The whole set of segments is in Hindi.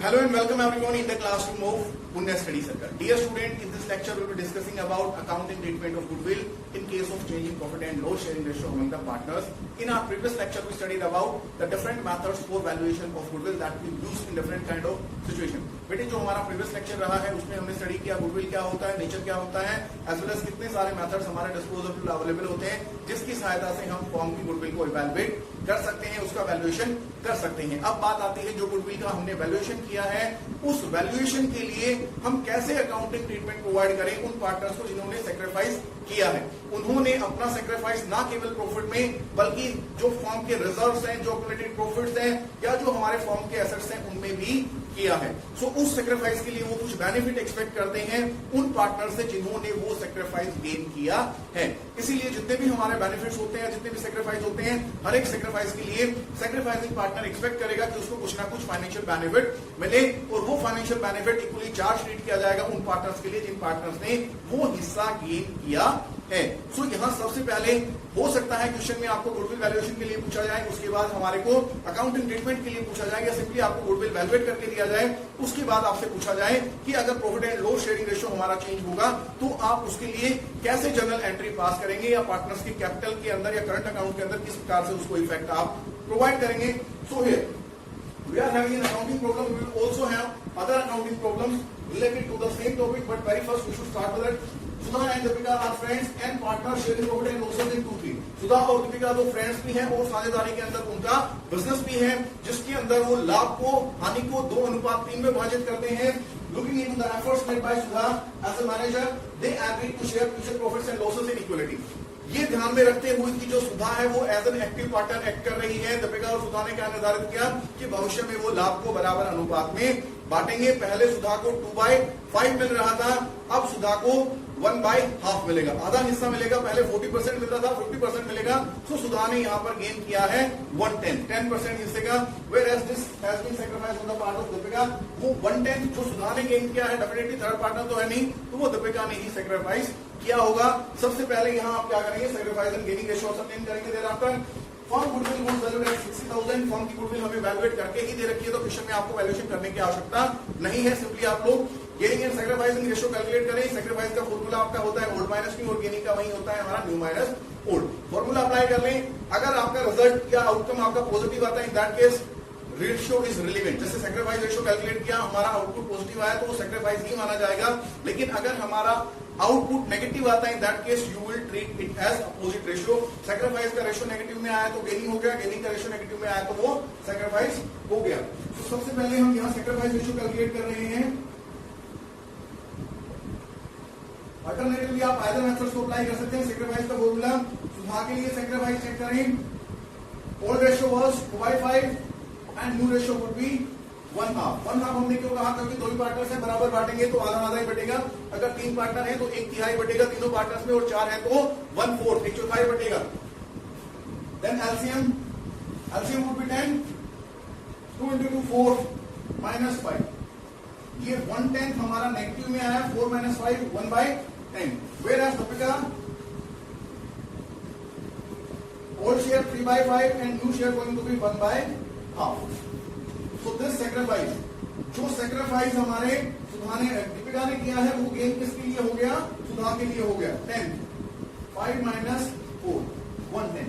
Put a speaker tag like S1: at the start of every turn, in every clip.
S1: Hello and welcome everyone in the classroom of Punya Study Circle. Dear student, in this lecture we will be discussing about accounting treatment of goodwill in case of changing profit and loss sharing ratio among the partners. In our previous lecture we studied about the different methods for valuation of goodwill that we use in different kind of situation. बेटे जो हमारा प्रीवियस लेक्चर रहा है उसमें हमने स्टडी किया गुडविल क्या होता है, नेचर क्या होता है, एज वेल एज कितने सारे मेथड्स हमारे डिस्पोजल अवेलेबल होते हैं जिसकी सहायता से हम फॉर्म की गुडविल को इवैल्यूएट कर सकते हैं, उसका वैल्यूएशन कर सकते हैं। अब बात आती है जो गुडविल का हमने वैल्यूएशन किया है उस वैल्यूएशन के लिए हम कैसे अकाउंटिंग ट्रीटमेंट प्रोवाइड करें उन पार्टनर्स को जिन्होंने सेक्रीफाइस किया है। उन्होंने अपना सेक्रीफाइस ना केवल प्रॉफिट में बल्कि जो फॉर्म के रिजर्व्स हैं, जो एक्युमुलेटेड प्रॉफिट्स हैं या जो हमारे फॉर्म के एसेट्स हैं उनमें भी किया है। सो उस सेक्रीफाइस के लिए वो कुछ बेनिफिट एक्सपेक्ट करते हैं उन पार्टनर से जिन्होंने वो सेक्रीफाइस गेन किया है। इसीलिए जितने भी हमारे बेनिफिट्स होते हैं, जितने भी सेक्रीफाइस होते हैं, हर एक सेक्रीफाइस के लिए सेक्रीफाइसिंग पार्टनर एक्सपेक्ट करेगा कि उसको कुछ ना कुछ फाइनेंशियल बेनिफिट मिले और वो financial benefit equally charge treat किया जाएगा उन पार्टनर्स के लिए जिन पार्टनर्स ने वो हिस्सा गेन किया है। सो यहाँ सबसे पहले हो सकता है क्वेश्चन में आपको गुडविल वैल्यूएशन के लिए पूछा जाए, उसके बाद हमारे को अकाउंटिंग ट्रीटमेंट के लिए पूछा जाए या सिंपली आपको गुडविल वैल्यूएट करके दिया जाए। उसके बाद आपसे पूछा जाए कि अगर profit and loss sharing ratio हमारा चेंज होगा तो आप उसके लिए कैसे जर्नल एंट्री पास करेंगे या पार्टनर्स के कैपिटल के अंदर या करंट अकाउंट के अंदर किस प्रकार से उसको इफेक्ट आप प्रोवाइड करेंगे। So here we are having an accounting problem. We will also have other accounting problems related to the same topic, but very first we should start with it. Sudha and Deepika are friends and partners sharing profit and losses in 2-3. सुधा और दीपिका दो फ्रेंड्स भी हैं और साझेदारी के अंदर उनका बिजनेस भी है जिसके अंदर वो लाभ को हानि को 2:3 में विभाजित करते हैं। Looking into the efforts made by Sudha as a manager, they agreed to share future profits and losses in equality. ये ध्यान में रखते हुए कि जो सुधा है वो as an active partner act कर रही है, दीपिका और सुधा ने क्या निर्धारित किया कि भविष्य में वो लाभ को बराबर अनुपात में बांटेंगे। पहले सुधा को 2/5 मिल रहा था, अब सुधा को 1/2 मिलेगा, आधा हिस्सा मिलेगा। पहले 40% मिल रहा था, 50% मिलेगा। तो सुधा ने यहाँ पर गेन किया है 10% हिस्से का। Whereas this has been sacrificed on the part of Deepika, वो 1/10 जो सुधा ने गेन किया है, डेफिनेटली थर्ड पार्टनर तो है नहीं, तो वो दीपिका ने ही सेक्रीफाइस किया होगा। सबसे पहले यहाँ आप क्या करेंगे, sacrifice and gaining ratio obtain करेंगे। Thereafter firm goodwill was valued at 60,000। Firm की गुडविल हमें वैल्यूएट करके ही दे रखी है तो क्वेश्चन में आपको वैल्यूएशन करने की आवश्यकता नहीं है। सिंपली आप लोग gaining and sacrificing ratio calculate करें। सेक्रीफाइस का फॉर्मूला आपका होता है ओल्ड माइनस न्यू और गेनिंग का वही होता है हमारा new minus old. Formula apply कर लें। अगर आपका रिजल्ट या आउटकम आपका पॉजिटिव आता है, in that case ratio is relevant. जैसे सेक्रीफाइस रेशियो कैलकुलेट किया, हमारा आउटपुट पॉजिटिव आया तो वो सेक्रीफाइस ही माना जाएगा। लेकिन अगर हमारा आउटपुट नेगेटिव आता है, in that case you will treat it as opposite ratio. Sacrifice का रेशियो नेगेटिव में आया तो गेनिंग हो गया, गेनिंग का रेशियो नेगेटिव में आया तो वो सेक्रीफाइस हो गया। तो सबसे पहले हम यहाँ सेक्रीफाइस रेशियो कैलकुलेट कर रहे हैं। अल्टरनेटिवली आप आइदर मेथड्स को अप्लाई कर सकते हैं। सेक्रीफाइस का फॉर्मूला सुधा के लिए सेक्रीफाइस चेक करें। Old ratio was 2/5 and new ratio would be 1/2। 1/2 हमने क्यों कहा, क्योंकि दो ही पार्टनर्स हैं, बराबर बांटेंगे तो आधा आधा ही बटेगा। अगर 3 पार्टनर हैं तो 1/3 बटेगा तीनों पार्टनर्स में, और 4 है तो 1/4 1/4 बटेगा। Then LCM would be 10। 2 into 2 4 -5। ये 1/10 हमारा नेगेटिव में आया, 4 - 5 1/10। Whereas Deepika old share 3/5 and new share going to be 1/2। So this sacrifice, जो सेक्रीफाइस हमारे सुधा ने दीपिका ने किया है वो गेन किसके लिए हो गया, सुधा के लिए हो गया 10। 5 - 4 1/10।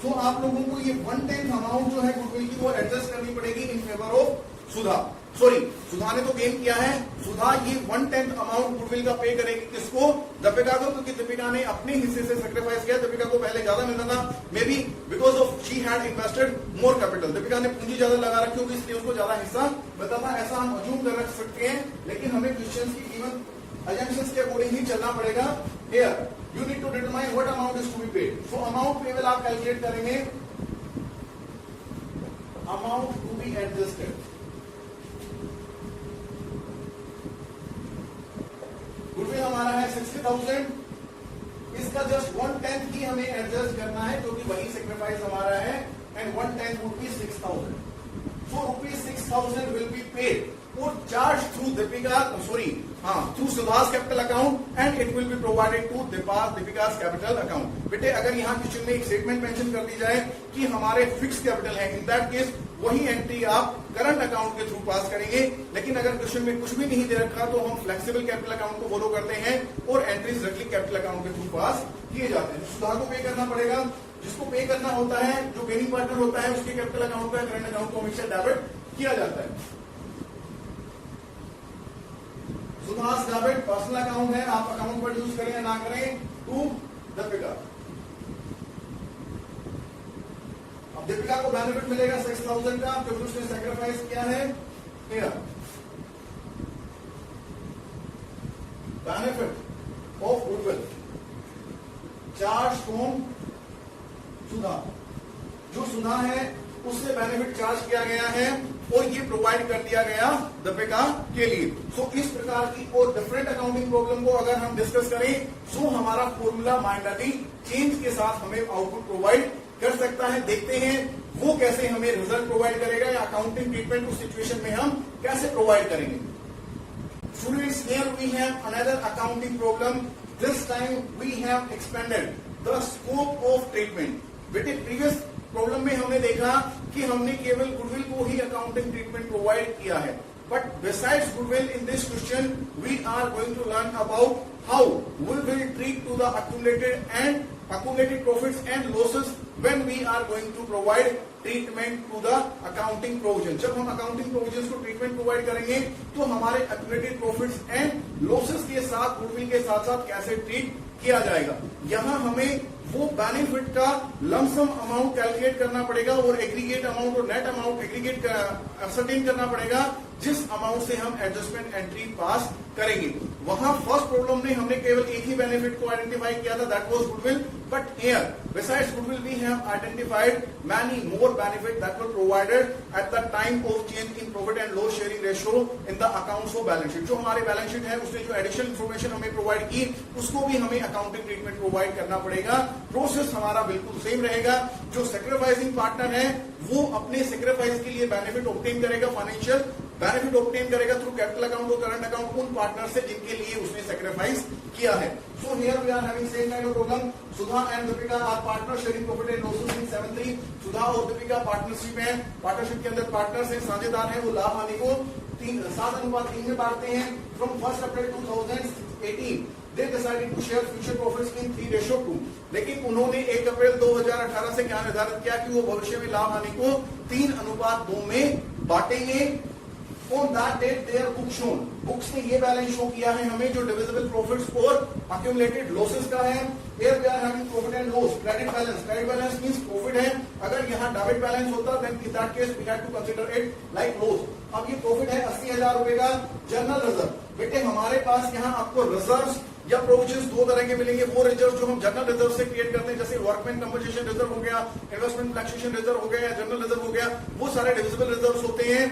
S1: सो आप लोगों को ये 1/10 अमाउंट जो है गुडविल की वो एडजस्ट करनी पड़ेगी in favour of Sudha. Sorry, Sudha ने तो गेन किया है, सुधा ये 1/10 अमाउंट गुडविल का पे करेगी किसको, दीपिका को, क्योंकि दीपिका ने अपने हिस्से से सेक्रीफाइस किया। दीपिका को पहले ज्यादा मिलता था, may be because of she had invested more capital. Deepika ने पूंजी ज्यादा लगा रखी होगी इसलिए उसको ज्यादा हिस्सा मिलता था, ऐसा हम अज्यूम कर रख सकते हैं। लेकिन हमें क्वेश्चन की कीमत assumptions के अकॉर्डिंग ही चलना पड़ेगा। Here you need to determine what amount is to be paid. So amount payable आप कैलकुलेट करेंगे, amount to be adjusted. Goodwill हमारा है 60,000, इसका जस्ट 1/10 ही हमें एडजस्ट करना है क्योंकि वही सेक्रीफाइस हमारा है, and 1/10 would be 6,000। So ₹6,000 will be paid or charged through through Sudha's capital account and it will be provided to Deepika's capital account. बेटे अगर यहाँ क्वेश्चन में एक स्टेटमेंट मेंशन कर दी जाए कि हमारे फिक्स कैपिटल है, इन दैट केस वही एंट्री आप करंट अकाउंट के थ्रू पास करेंगे। लेकिन अगर क्वेश्चन में कुछ भी नहीं दे रखा तो हम फ्लेक्सिबल कैपिटल अकाउंट को फॉलो करते हैं और एंट्रीज डायरेक्टली कैपिटल अकाउंट के थ्रू पास किए जाते हैं। सुधा को पे करना पड़ेगा, जिसको पे करना होता है, जो गेनिंग पार्टनर होता है, उसके कैपिटल अकाउंट का करंट अकाउंट को हमेशा डेबिट किया जाता है। सुधास डेबिट पर्सनल अकाउंट है, आप अकाउंट पर यूज करें या ना करें, टू दीपिका। अब दीपिका को बेनिफिट मिलेगा 6000 का, क्योंकि उसने सैक्रिफाइस किया है here. Benefit of goodwill charge from Sudha, जो सुधा है उससे बेनिफिट चार्ज किया गया है और ये प्रोवाइड कर दिया गया दीपिका के लिए। सो इस प्रकार की और डिफरेंट अकाउंटिंग प्रॉब्लम को अगर हम डिस्कस करें, सो हमारा फॉर्मूला माइनॉरिटी चेंज के साथ हमें आउटपुट प्रोवाइड कर सकता है। देखते हैं वो कैसे हमें रिजल्ट प्रोवाइड करेगा या अकाउंटिंग ट्रीटमेंट उस सिचुएशन में हम कैसे प्रोवाइड करेंगे। Students, here we have another accounting problem. This time we have expanded the scope of treatment. बेटे प्रीवियस प्रॉब्लम में हमने देखा कि हमने केवल गुडविल को ही अकाउंटिंग ट्रीटमेंट प्रोवाइड किया है, but besides goodwill in this question we are going to learn about how we will treat to the accumulated profits and losses when we are going to provide treatment to the accounting provision. जब हम accounting provisions को treatment provide करेंगे तो हमारे accumulated profits and losses के साथ गुडविल के साथ साथ कैसे ट्रीट किया जाएगा। यहाँ हमें वो बेनिफिट का लमसम अमाउंट कैलकुलेट करना पड़ेगा और एग्रीगेट अमाउंट और नेट अमाउंट एग्रीगेट असर्टेन करना पड़ेगा, जिस अमाउंट से हम एडजस्टमेंट एंट्री पास करेंगे। वहां फर्स्ट प्रॉब्लम में हमने केवल एक ही बेनिफिट को आइडेंटिफाई किया था, that was goodwill, but here besides goodwill we have identified many more benefit that were provided at the time of change in profit and loss sharing ratio in the accounts of balance sheet. जो हमारे बैलेंस शीट है उसने जो एडिशनल इन्फॉर्मेशन हमें प्रोवाइड की, उसको भी हमें अकाउंटिंग ट्रीटमेंट प्रोवाइड करना पड़ेगा। प्रोसेस हमारा बिल्कुल सेम रहेगा। जो सैक्रिफाइसिंग पार्टनर है वो अपने सैक्रिफाइस के लिए बेनिफिट ऑब्टेन करेगा, फाइनेंशियल बेनिफिट ऑब्टेन करेगा थ्रू कैपिटल अकाउंट और करंट अकाउंट उन पार्टनर से जिनके लिए उसने सैक्रिफाइस किया है। So here we are having same kind of problem. Sudha and Deepika are partner sharing profit and losses in 7-3। Sudha और दीपिका पार्टनरशिप है, पार्टनरशिप के अंदर पार्टनर्स हैं, साझेदार हैं, वो लाभ हानि को 7:3 में बांटते हैं। From 1 April 2018 they decided to share future profits in 3:2। लेकिन उन्होंने 1 अप्रैल 2018 से क्या निर्धारित किया कि वो भविष्य में लाभ हानि को 3:2 में बांटेंगे। On that date their book shown, books ने ये बैलेंस शो किया है हमें जो डिविजिबल प्रॉफिट्स और अक्यूमुलेटेड लॉसेस का है। Here we are having profit and loss, credit balance means profit है। अगर यहाँ डेबिट बैलेंस होता then in that case we had to consider it like loss। अब ये प्रॉफिट है 80,000 रुपए का। जनरल रिजर्व, बेटे हमारे पास यहाँ आपको रिजर्व्स या प्रोविजंस दो तरह के मिलेंगे। वो रिजर्व जो हम जनरल रिजर्व से क्रिएट करते हैं, जैसे वर्कमैन कंपनसेशन रिजर्व हो गया, इन्वेस्टमेंट टैक्सेशन रिजर्व हो गया या जनरल रिजर्व हो गया, वो सारे डिविजिबल रिजर्व्स होते हैं।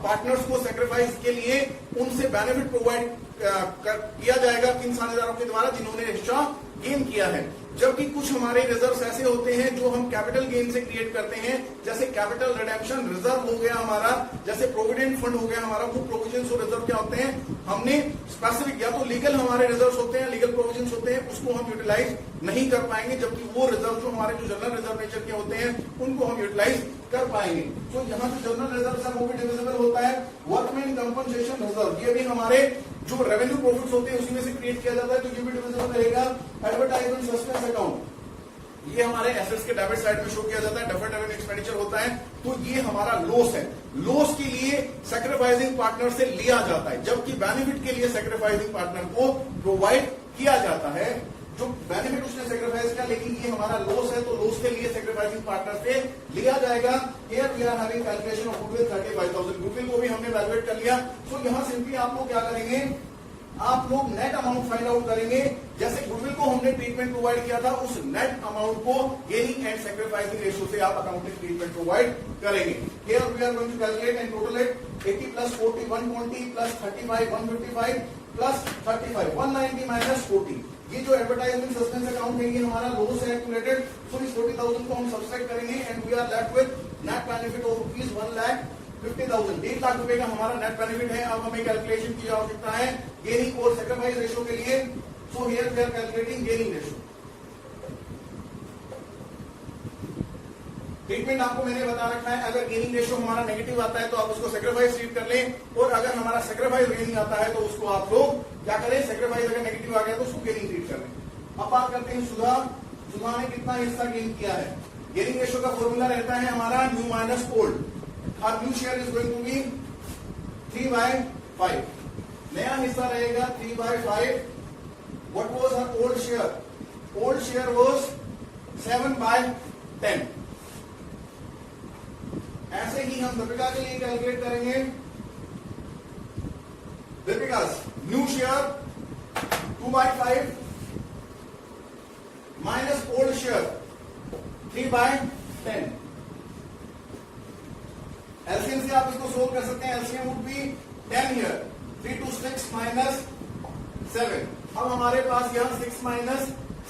S1: पार्टनर्स को सैक्रिफाइस के लिए उनसे बेनिफिट प्रोवाइड किया जाएगा किन साझेदारों के द्वारा जिन्होंने हिस्सा गेन किया है। जबकि कुछ हमारे रिजर्व्स ऐसे होते हैं जो हम कैपिटल गेन से क्रिएट करते हैं, जैसे कैपिटल रिडेम्पशन रिजर्व हो गया हमारा, जैसे प्रोविडेंट फंड हो गया हमारा। वो प्रोविजंस और रिजर्व क्या होते हैं, हमने स्पेसिफिक या तो लीगल हमारे रिजर्व्स होते हैं, लीगल प्रोविजंस होते हैं, उसको हम यूटिलाइज नहीं कर पाएंगे। जबकि वो रिजर्व जो हमारे जो जनरल रिजर्व नेचर के होते हैं उनको हम यूटिलाइज कर पाएंगे। तो यहाँ जो जनरल रिजर्व है वो भी डिविजिबल होता है। वर्कमैन कंपनसेशन रिजर्व, ये भी हमारे जो रेवेन्यू प्रॉफिट्स होते हैं उसी में से क्रिएट किया जाता है, तो ये भी डिविजिबल रहेगा। एडवर्टाइजमेंट सस्पेंस अकाउंट, ये हमारे एसेट्स के डेबिट साइड में शो किया जाता है, डेफर्ड रेवेन्यू एक्सपेंडिचर होता है, तो ये हमारा लॉस है। लॉस के लिए सैक्रिफाइसिंग पार्टनर से लिया जाता है, जबकि बेनिफिट के लिए सैक्रिफाइसिंग पार्टनर को प्रोवाइड किया जाता है। जो बेनिफिट उसने सैक्रिफाइस किया, लेकिन ये हमारा लॉस है, तो लॉस के लिए सैक्रिफाइसिंग पार्टनर से लिया जाएगा। Here we are having calculation of goodwill 35,000। Goodwill को भी हमने वैल्यूएट कर लिया। तो यहाँ सिंपली आप लोग क्या करेंगे, आप लोग नेट अमाउंट फाइंड आउट करेंगे। जैसे गुडविल को हमने ट्रीटमेंट प्रोवाइड किया था, उस नेट अमाउंट को गेनिंग एंड सैक्रिफाइसिंग रेशियो से आप अकाउंटिंग ट्रीटमेंट प्रोवाइड करेंगे। Here we are going to calculate and total it 80 + 40 120 + 35 155 + 35 190 - 40। ये जो एडवर्टाइजमेंट सस्पेंस अकाउंट है ये हमारा लॉस है एक्यूमुलेटेड। सो इस 40,000 को हम सब्सट्रैक्ट करेंगे and we are left with net benefit of ₹1,00,000 50,000। 1.5 lakh रुपए का हमारा नेट बेनिफिट है। अब हमें कैलकुलेशन की आवश्यकता है गेनिंग और सैक्रिफाइस रेशियो के लिए। So here we are calculating gaining ratio. Treatment आपको मैंने बता रखा है, अगर गेनिंग रेशियो हमारा नेगेटिव आता है तो आप उसको सैक्रिफाइस ट्रीट कर लें, और अगर हमारा सैक्रिफाइस गेनिंग आता है तो उसको आप लोग क्या करें, सैक्रिफाइस अगर नेगेटिव आ गया तो उसको गेनिंग ट्रीट कर लें। अब बात करते हैं सुधा। सुधा ने कितना हिस्सा गेन किया है। गेनिंग रेशियो का फॉर्मूला रहता है हमारा न्यू माइनस ओल्ड। और new share is going to be 3/5। नया हिस्सा रहेगा 3/5। What was her old share? Old share was 7/10। ऐसे ही हम दीपिका के लिए कैलकुलेट करेंगे। Deepika new share 2/5 minus old share 3/10। LCM से आप इसको सोल्व कर सकते हैं। LCM would be 10 here. 3 to 6 minus 7। अब हमारे पास यहां 6 minus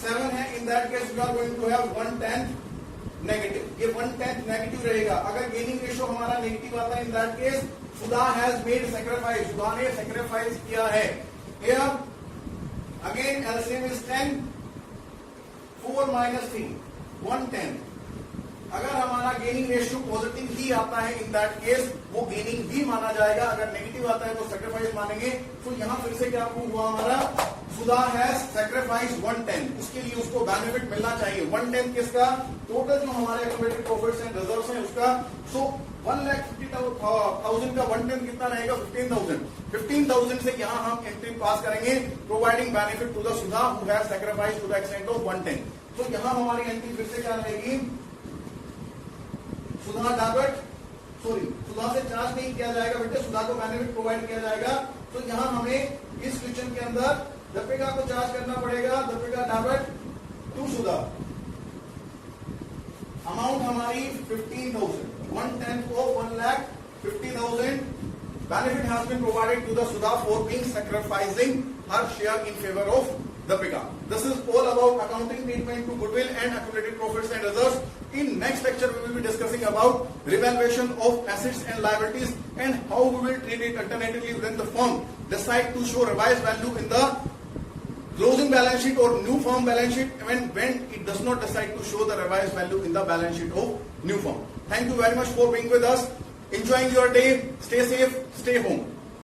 S1: 7 है। In that case we are going to have 1/10 negative. ये 1/10 नेगेटिव रहेगा। अगर गेनिंग रेशियो हमारा नेगेटिव आता है, in that case Sudha has made sacrifice. Sudha ने सैक्रिफाइस किया है। Here again LCM is 10। 4 minus 3 1/10। अगर हमारा गेनिंग रेशियो पॉजिटिव ही आता है, इन दैट केस वो गेनिंग भी माना जाएगा। अगर नेगेटिव आता है तो सैक्रिफाइस मानेंगे। तो यहां फिर से क्या प्रूव हुआ हमारा, सुधा हैज सैक्रिफाइस 1/10। उसके लिए उसको बेनिफिट मिलना चाहिए। 1/10 किसका? टोटल जो हमारे एक्यूमुलेटेड प्रॉफिट्स एंड रिजर्व्स हैं उसका। सो 1,50,000 का 1/10 कितना रहेगा? 15,000। 15,000 से यहां हम एंट्री पास करेंगे, providing benefit to the Sudha who has sacrifice to the extent of 1/10। तो यहां हमारी एंट्री फिर से क्या रहेगी? सुधा डेबिट, सॉरी सुधा से चार्ज नहीं किया जाएगा बेटे, सुधा को बेनिफिट प्रोवाइड किया जाएगा। तो यहां हमें इस क्वेश्चन के अंदर दीपिका को चार्ज करना पड़ेगा। Deepika debit to Sudha. Amount हमारी 15,000। 1/10 of 1,50,000 benefit has been provided to the Sudha for being sacrificing her share in favor of Deepika. This is all about accounting treatment to goodwill and accumulated profits and reserves. In next lecture, we will be discussing about revaluation of assets and liabilities and how we will treat it alternatively when the firm decide to show revised value in the closing balance sheet or new firm balance sheet when it does not decide to show the revised value in the balance sheet of new firm. Thank you very much for being with us. Enjoying your day. Stay safe. Stay home.